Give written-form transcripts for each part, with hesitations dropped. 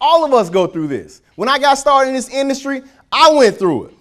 All of us go through this. When I got started in this industry, I went through it.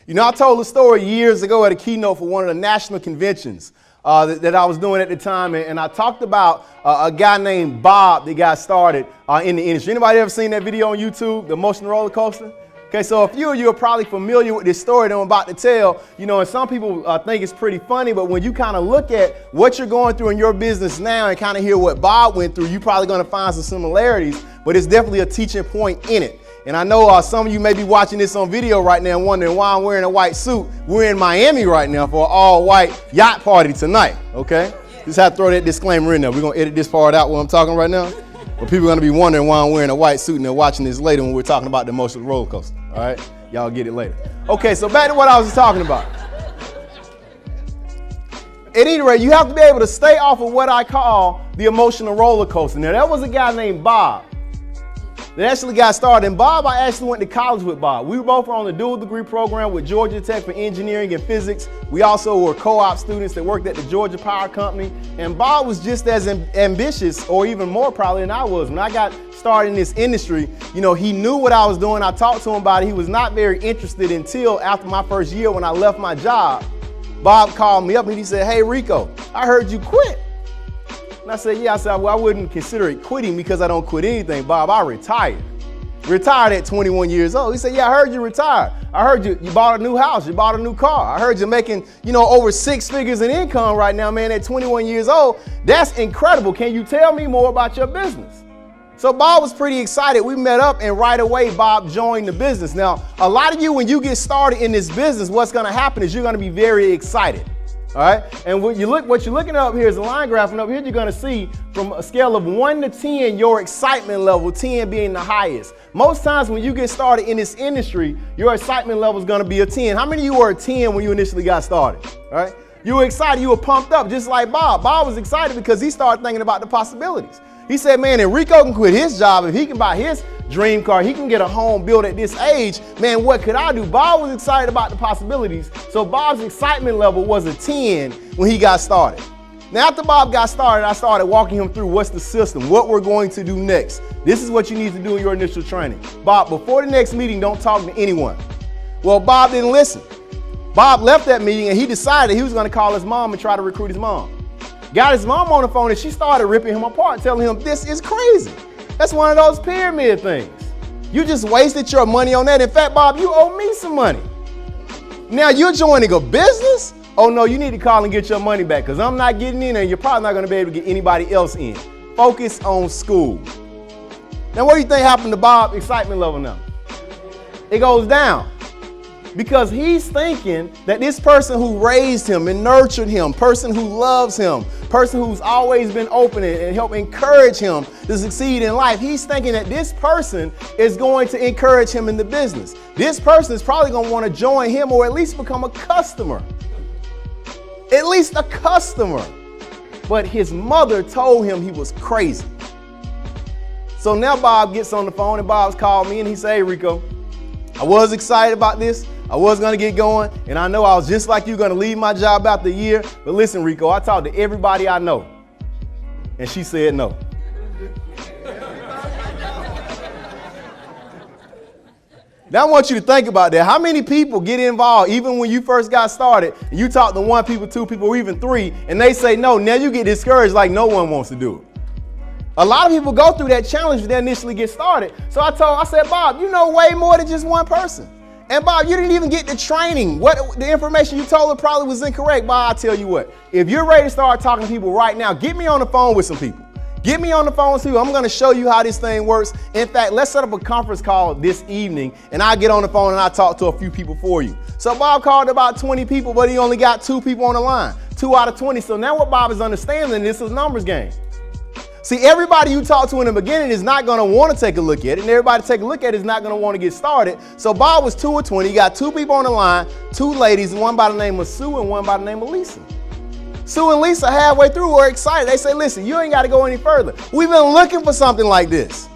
You know, I told a story years ago at a keynote for one of the national conventions that I was doing at the time, and I talked about a guy named Bob that got started in the industry. Anybody ever seen that video on YouTube, the emotional roller coaster? Okay, so a few of you are probably familiar with this story that I'm about to tell, you know, and some people think it's pretty funny, but when you kind of look at what you're going through in your business now and kind of hear what Bob went through, you're probably going to find some similarities, but it's definitely a teaching point in it. And I know some of you may be watching this on video right now and wondering why I'm wearing a white suit. We're in Miami right now for an all-white yacht party tonight, okay? Just have to throw that disclaimer in there. We're going to edit this part out while I'm talking right now. But people are going to be wondering why I'm wearing a white suit and they're watching this later when we're talking about the emotional roller coaster, all right? Y'all get it later. Okay, so back to what I was talking about. At any rate, you have to be able to stay off of what I call the emotional roller coaster. Now, there was a guy named Bob that actually got started. And Bob, I actually went to college with Bob. We both were on the dual degree program with Georgia Tech for engineering and physics. We also were co-op students that worked at the Georgia Power Company. And Bob was just as ambitious, or even more probably, than I was. When I got started in this industry, you know, he knew what I was doing. I talked to him about it. He was not very interested until after my first year when I left my job. Bob called me up and he said, "Hey, Rico, I heard you quit." And I said, "Yeah." I said, "Well, I wouldn't consider it quitting because I don't quit anything, Bob. I retired. Retired at 21 years old." He said, "Yeah, I heard you retired. I heard you bought a new house. You bought a new car. I heard you're making, you know, over 6 figures in income right now, man, at 21 years old. That's incredible. Can you tell me more about your business?" So Bob was pretty excited. We met up and right away, Bob joined the business. Now, a lot of you, when you get started in this business, what's going to happen is you're going to be very excited. All right. And what you're looking up here is a line graph, and up here you're going to see from a scale of 1 to 10, your excitement level, 10 being the highest. Most times when you get started in this industry, your excitement level is going to be a 10. How many of you were a 10 when you initially got started? All right. You were excited. You were pumped up, just like Bob. Bob was excited because he started thinking about the possibilities. He said, "Man, if Rico can quit his job, if he can buy his dream car, he can get a home built at this age, man, what could I do?" Bob was excited about the possibilities. So Bob's excitement level was a 10 when he got started. Now, after Bob got started, I started walking him through what's the system, what we're going to do next. This is what you need to do in your initial training. Bob, before the next meeting, don't talk to anyone. Well, Bob didn't listen. Bob left that meeting and he decided he was going to call his mom and try to recruit his mom. Got his mom on the phone and she started ripping him apart, telling him, "This is crazy. That's one of those pyramid things. You just wasted your money on that. In fact, Bob, you owe me some money. Now you're joining a business? Oh no, you need to call and get your money back because I'm not getting in and you're probably not going to be able to get anybody else in. Focus on school." Now what do you think happened to Bob's excitement level now? It goes down. Because he's thinking that this person who raised him and nurtured him, person who loves him, person who's always been open and help encourage him to succeed in life, he's thinking that this person is going to encourage him in the business. This person is probably going to want to join him or at least become a customer. At least a customer. But his mother told him he was crazy. So now Bob gets on the phone and Bob's called me and he said, "Hey, Rico, I was excited about this. I was going to get going, and I know I was just like you going to leave my job after a year. But listen, Rico, I talked to everybody I know, and she said no." Now I want you to think about that. How many people get involved even when you first got started, and you talk to 1 people, 2 people, or even 3, and they say no. Now you get discouraged like no one wants to do it. A lot of people go through that challenge when they initially get started. So I said, "Bob, you know way more than just one person. And Bob, you didn't even get the training. The information you told her probably was incorrect." Bob, I tell you what, if you're ready to start talking to people right now, get me on the phone with some people. Get me on the phone with people. I'm going to show you how this thing works. In fact, let's set up a conference call this evening and I'll get on the phone and I'll talk to a few people for you. So Bob called about 20 people, but he only got 2 people on the line, 2 out of 20. So now what Bob is understanding, this is a numbers game. See, everybody you talk to in the beginning is not going to want to take a look at it, and everybody take a look at it is not going to want to get started. So Bob was 2 of 20. He got 2 people on the line, 2 ladies, one by the name of Sue and one by the name of Lisa. Sue and Lisa halfway through were excited. They say, "Listen, you ain't got to go any further. We've been looking for something like this."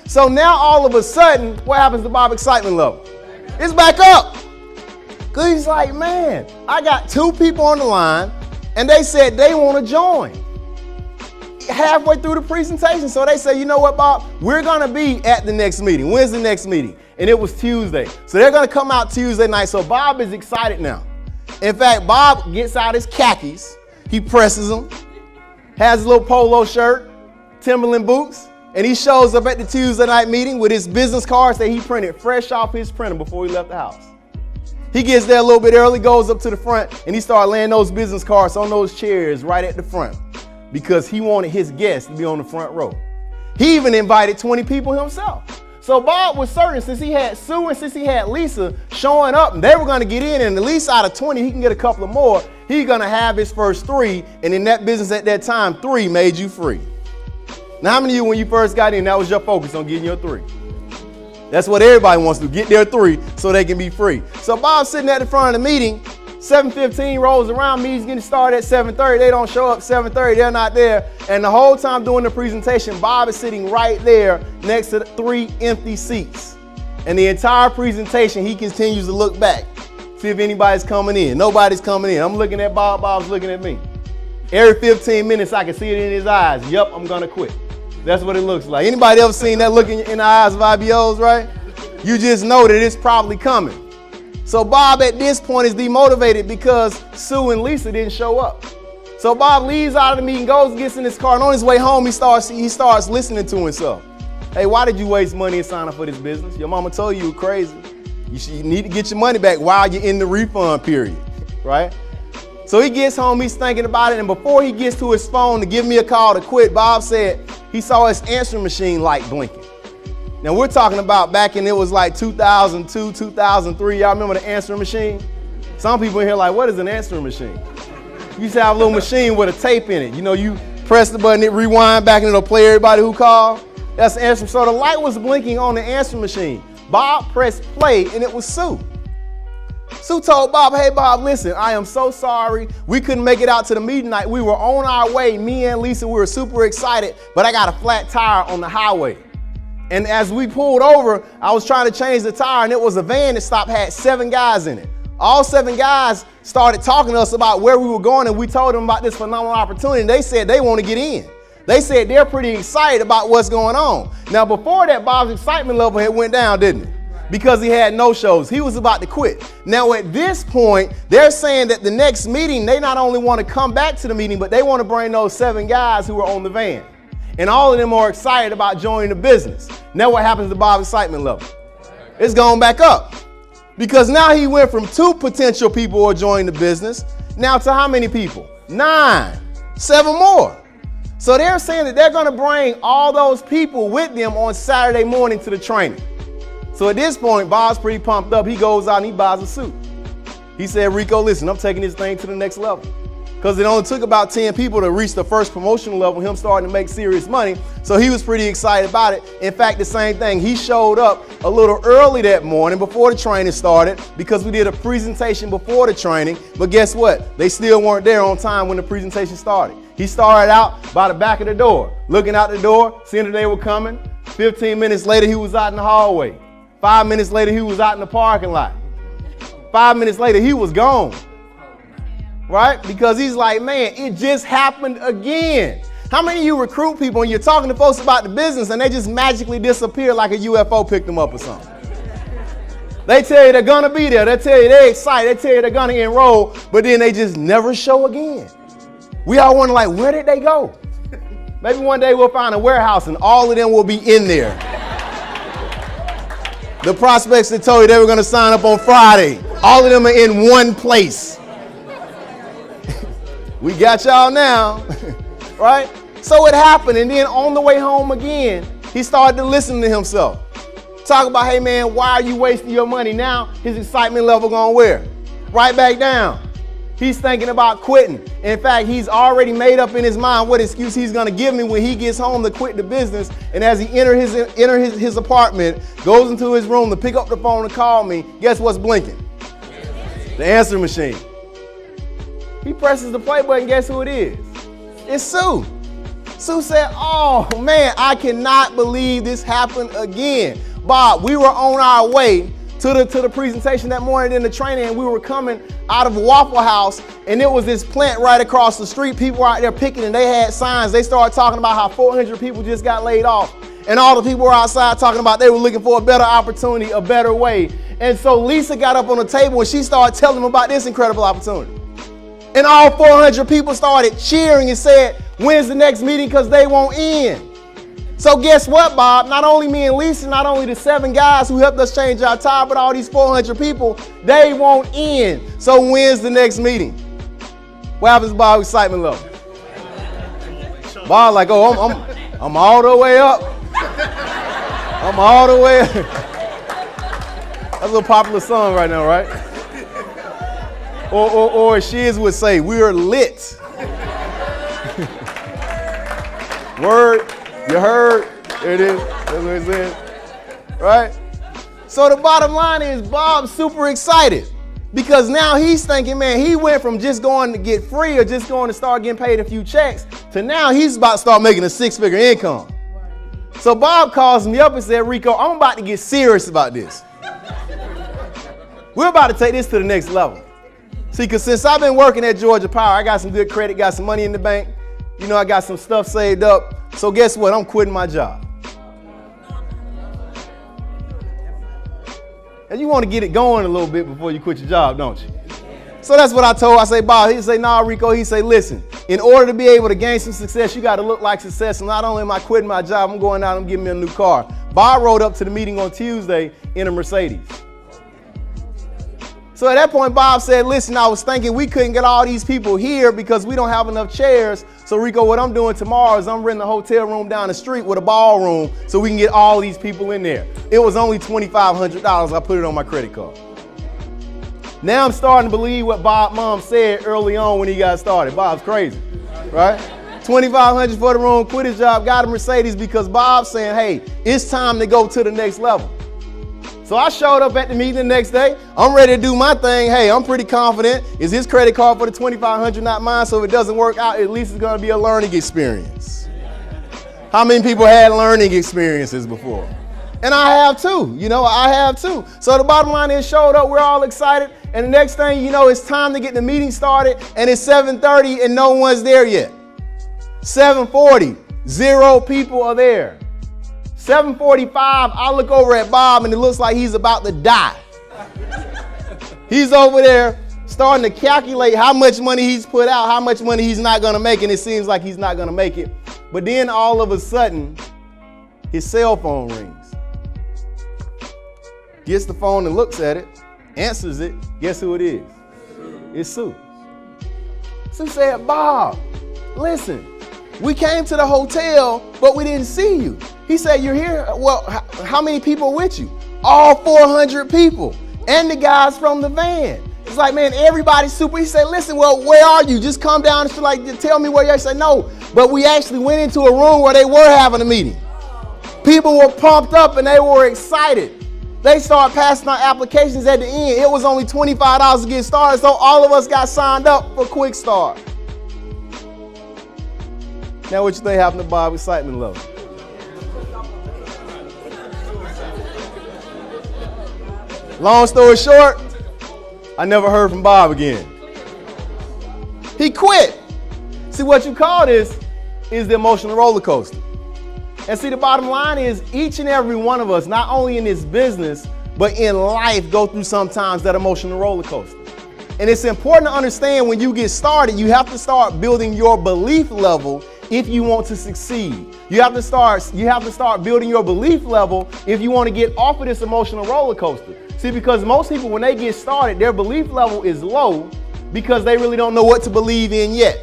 So now all of a sudden, what happens to Bob's excitement level? It's back up. Because he's like, "Man, I got 2 people on the line and they said they want to join." halfway through the presentation. So they say, you know what, Bob? We're going to be at the next meeting. When's the next meeting? And it was Tuesday. So they're going to come out Tuesday night. So Bob is excited now. In fact, Bob gets out his khakis. He presses them, has a little polo shirt, Timberland boots, and he shows up at the Tuesday night meeting with his business cards that he printed fresh off his printer before he left the house. He gets there a little bit early, goes up to the front, and he starts laying those business cards on those chairs right at the front because he wanted his guests to be on the front row. He even invited 20 people himself. So Bob was certain, since he had Sue and since he had Lisa showing up, and they were going to get in, and at least out of 20, he can get a couple of more. He's going to have his first 3, and in that business at that time, 3 made you free. Now, how many of you, when you first got in, that was your focus on getting your 3? That's what everybody wants to do, get their 3 so they can be free. So Bob's sitting at the front of the meeting. 7:15 rolls around, meeting's getting started at 7:30. They don't show up 7:30, they're not there. And the whole time doing the presentation, Bob is sitting right there next to the 3 empty seats. And the entire presentation, he continues to look back, see if anybody's coming in. Nobody's coming in. I'm looking at Bob, Bob's looking at me. Every 15 minutes, I can see it in his eyes. Yup, I'm gonna quit. That's what it looks like. Anybody ever seen that look in the eyes of IBOs, right? You just know that it's probably coming. So Bob at this point is demotivated because Sue and Lisa didn't show up. So Bob leaves out of the meeting, goes, gets in his car, and on his way home, he starts listening to himself. Hey, why did you waste money and sign up for this business? Your mama told you were crazy. You need to get your money back while you're in the refund period, right? So he gets home, he's thinking about it, and before he gets to his phone to give me a call to quit, Bob said he saw his answering machine light blinking. Now we're talking about back in, it was like 2002, 2003. Y'all remember the answering machine? Some people in here like, what is an answering machine? You used to have a little machine with a tape in it. You know, you press the button, it rewind back and it'll play everybody who called. That's the answer. So the light was blinking on the answering machine. Bob pressed play and it was Sue. Sue told Bob, hey Bob, listen, I am so sorry. We couldn't make it out to the meeting night. We were on our way, me and Lisa, we were super excited, but I got a flat tire on the highway. And as we pulled over, I was trying to change the tire and it was a van that stopped, had 7 guys in it. All 7 guys started talking to us about where we were going and we told them about this phenomenal opportunity and they said they want to get in. They said they're pretty excited about what's going on. Now before that, Bob's excitement level had went down, didn't it? Because he had no shows. He was about to quit. Now at this point, they're saying that the next meeting, they not only want to come back to the meeting, but they want to bring those 7 guys who were on the van. And all of them are excited about joining the business. Now what happens to Bob's excitement level? It's going back up. Because now he went from 2 potential people who are joining the business, now to how many people? 9, 7 more. So they're saying that they're going to bring all those people with them on Saturday morning to the training. So at this point, Bob's pretty pumped up. He goes out and he buys a suit. He said, Rico, listen, I'm taking this thing to the next level. Because it only took about 10 people to reach the first promotional level, him starting to make serious money. So he was pretty excited about it. In fact, the same thing, he showed up a little early that morning before the training started because we did a presentation before the training. But guess what? They still weren't there on time when the presentation started. He started out by the back of the door, looking out the door, seeing that they were coming. 15 minutes later, he was out in the hallway. 5 minutes later, he was out in the parking lot. 5 minutes later, he was gone. Right? Because he's like, man, it just happened again. How many of you recruit people and you're talking to folks about the business and they just magically disappear like a UFO picked them up or something? They tell you they're going to be there. They tell you they're excited. They tell you they're going to enroll, but then they just never show again. We all wonder, like, where did they go? Maybe one day we'll find a warehouse and all of them will be in there. The prospects that told you they were going to sign up on Friday, all of them are in one place. We got y'all now, right? So it happened, and then on the way home again, he started to listen to himself. Talk about, hey man, why are you wasting your money? Now his excitement level going where? Right back down. He's thinking about quitting. In fact, he's already made up in his mind what excuse he's going to give me when he gets home to quit the business. And as he enters his apartment, goes into his room to pick up the phone and call me, guess what's blinking? The answering machine. He presses the play button, guess who it is? It's Sue. Sue said, oh man, I cannot believe this happened again. Bob, we were on our way to the presentation that morning in the training, and we were coming out of Waffle House, and there was this plant right across the street. People were out there picking, and they had signs. They started talking about how 400 people just got laid off, and all the people were outside talking about they were looking for a better opportunity, a better way. And so Lisa got up on the table, and she started telling them about this incredible opportunity. And all 400 people started cheering and said, when's the next meeting, because they won't end. So guess what, Bob? Not only me and Lisa, not only the 7 guys who helped us change our tire, but all these 400 people, they won't end. So when's the next meeting? What happens to Bob's excitement level? Bob like, oh, I'm all the way up. I'm all the way up. That's a popular song right now, right? Or as Shiz would say, we're lit. Word. You heard? There it is. That's what it says. Right? So the bottom line is Bob's super excited because now he's thinking, man, he went from just going to get free or just going to start getting paid a few checks to now he's about to start making a 6-figure income. So Bob calls me up and said, Rico, I'm about to get serious about this. We're about to take this to the next level. See, because since I've been working at Georgia Power, I got some good credit, got some money in the bank. You know, I got some stuff saved up. So guess what? I'm quitting my job. And you want to get it going a little bit before you quit your job, don't you? So that's what I told. I say, Bob, he say, nah, Rico. He say, listen, in order to be able to gain some success, you got to look like success. And not only am I quitting my job, I'm going out and getting me a new car. Bob rode up to the meeting on Tuesday in a Mercedes. So at that point, Bob said, listen, I was thinking we couldn't get all these people here because we don't have enough chairs. So Rico, what I'm doing tomorrow is I'm renting a hotel room down the street with a ballroom so we can get all these people in there. It was only $2,500. I put it on my credit card. Now I'm starting to believe what Bob's mom said early on when he got started. Bob's crazy, right? $2,500 for the room, quit his job, got a Mercedes because Bob's saying, hey, it's time to go to the next level. So I showed up at the meeting the next day. I'm ready to do my thing. Hey, I'm pretty confident. It's his credit card for the $2,500, not mine. So if it doesn't work out, at least it's going to be a learning experience. How many people had learning experiences before? And I have too. You know, I have too. So the bottom line is showed up. We're all excited. And the next thing you know, it's time to get the meeting started. And it's 7:30 and no one's there yet. 7:40, 0 people are there. 7:45, I look over at Bob and it looks like he's about to die. He's over there starting to calculate how much money he's put out, how much money he's not going to make, and it seems like he's not going to make it. But then all of a sudden, his cell phone rings. Gets the phone and looks at it, answers it. Guess who it is? It's Sue. Sue said, Bob, listen, we came to the hotel, but we didn't see you. He said, you're here? Well, how many people are with you? All 400 people and the guys from the van. It's like, man, everybody's super. He said, listen, well, where are you? Just come down and like, tell me where you are. I said, no, but we actually went into a room where they were having a meeting. People were pumped up and they were excited. They started passing out applications at the end. It was only $25 to get started, so all of us got signed up for Quick Start. Now what you think happened to Bob's excitement level? Long story short, I never heard from Bob again. He quit. See, what you call this is the emotional roller coaster. And see, the bottom line is each and every one of us, not only in this business, but in life, go through sometimes that emotional roller coaster. And it's important to understand when you get started, you have to start building your belief level if you want to succeed. You have to start building your belief level if you want to get off of this emotional roller coaster. See, because most people, when they get started, their belief level is low because they really don't know what to believe in yet.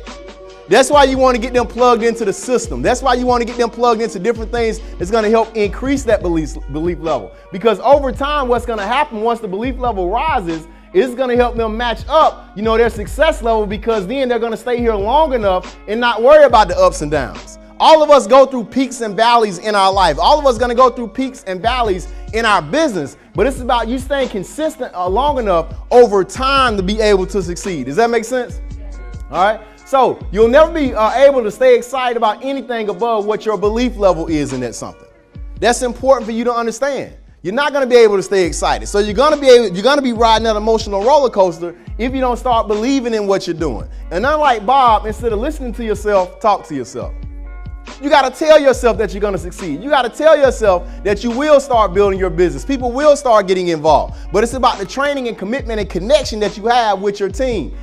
That's why you want to get them plugged into the system. That's why you want to get them plugged into different things that's going to help increase that belief level. Because over time, what's going to happen once the belief level rises is going to help them match up, their success level, because then they're going to stay here long enough and not worry about the ups and downs. All of us go through peaks and valleys in our life. All of us going to go through peaks and valleys in our business, but it's about you staying consistent long enough over time to be able to succeed. Does that make sense? All right. So you'll never be able to stay excited about anything above what your belief level is in that something. That's important for you to understand. you're not going to be able to stay excited. So you're going to be riding that emotional roller coaster if you don't start believing in what you're doing. And unlike Bob, instead of listening to yourself, talk to yourself. You got to tell yourself that you're going to succeed. You got to tell yourself that you will start building your business. People will start getting involved. But it's about the training and commitment and connection that you have with your team.